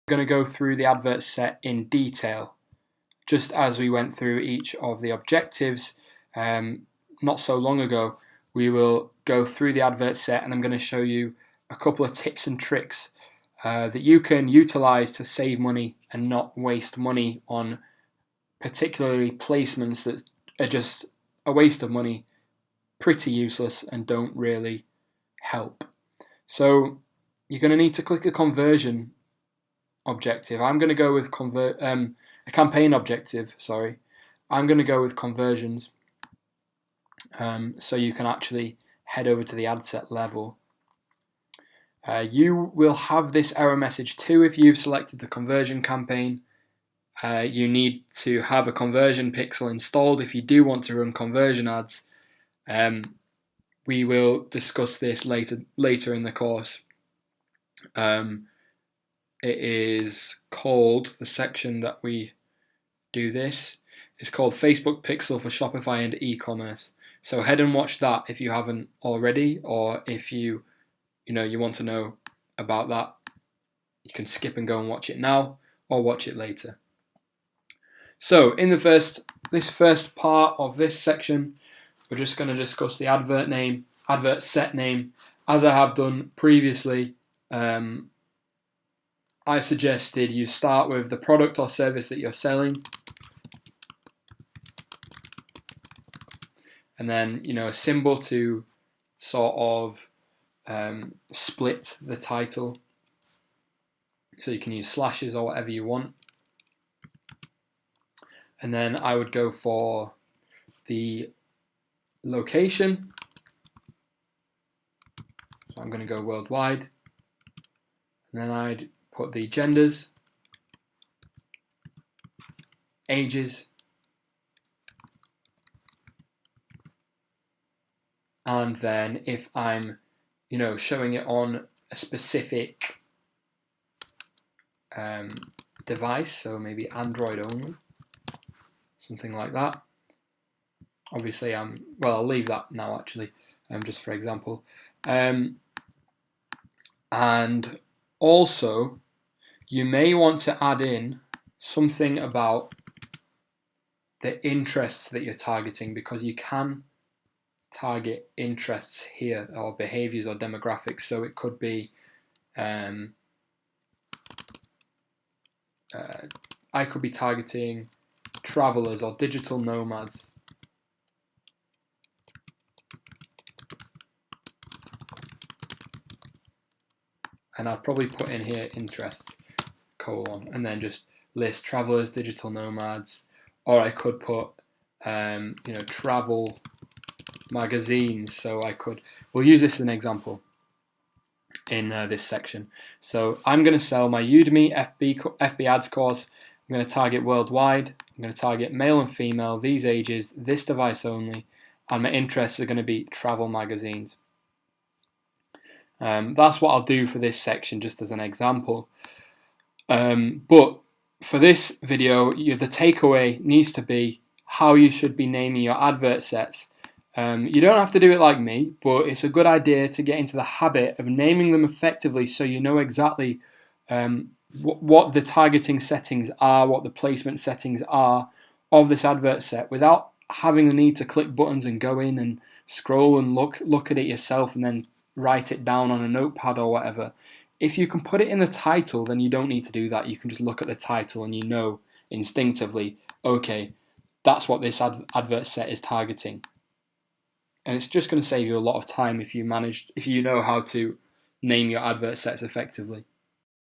going to go through the advert set in detail, just as we went through each of the objectives not so long ago. We will go through the advert set, and I'm going to show you a couple of tips and tricks that you can utilize to save money and not waste money on particularly placements that are just a waste of money, pretty useless, and don't really help. So you're going to need to click a conversion objective. I'm going to go with a campaign objective. Sorry, I'm going to go with conversions. So you can actually head over to the ad set level. You will have this error message too if you've selected the conversion campaign. You need to have a conversion pixel installed if you do want to run conversion ads. We will discuss this later in the course. It is called, the section that we do this is called Facebook Pixel for Shopify and e-commerce. So head and watch that if you haven't already, or if you want to know about that. You can skip and go and watch it now, or watch it later. So in this first part of this section, we're just going to discuss the advert set name. As I have done previously, I suggested you start with the product or service that you're selling, and then a symbol to sort of split the title. So you can use slashes or whatever you want. And then I would go for the location. So I'm going to go worldwide. And then I'd put the genders, ages, and then if I'm showing it on a specific device, so maybe Android only, something like that. Obviously I'll leave that now actually, just for example. And also you may want to add in something about the interests that you're targeting, because you can target interests here, or behaviors or demographics. So it could be I could be targeting travelers or digital nomads. And I'd probably put in here interests, colon, and then just list travelers, digital nomads. Or I could put travel magazines. So we'll use this as an example in this section. So I'm going to sell my Udemy FB ads course. I'm going to target worldwide. I'm going to target male and female, these ages, this device only, and my interests are going to be travel magazines. That's what I'll do for this section, just as an example. But for this video, the takeaway needs to be how you should be naming your advert sets. You don't have to do it like me, but it's a good idea to get into the habit of naming them effectively, so you know exactly what the targeting settings are, what the placement settings are of this advert set, without having the need to click buttons and go in and scroll and look at it yourself and then write it down on a notepad or whatever. If you can put it in the title, then you don't need to do that. You can just look at the title and you know instinctively, okay, that's what this advert set is targeting. And it's just going to save you a lot of time if you know how to name your advert sets effectively.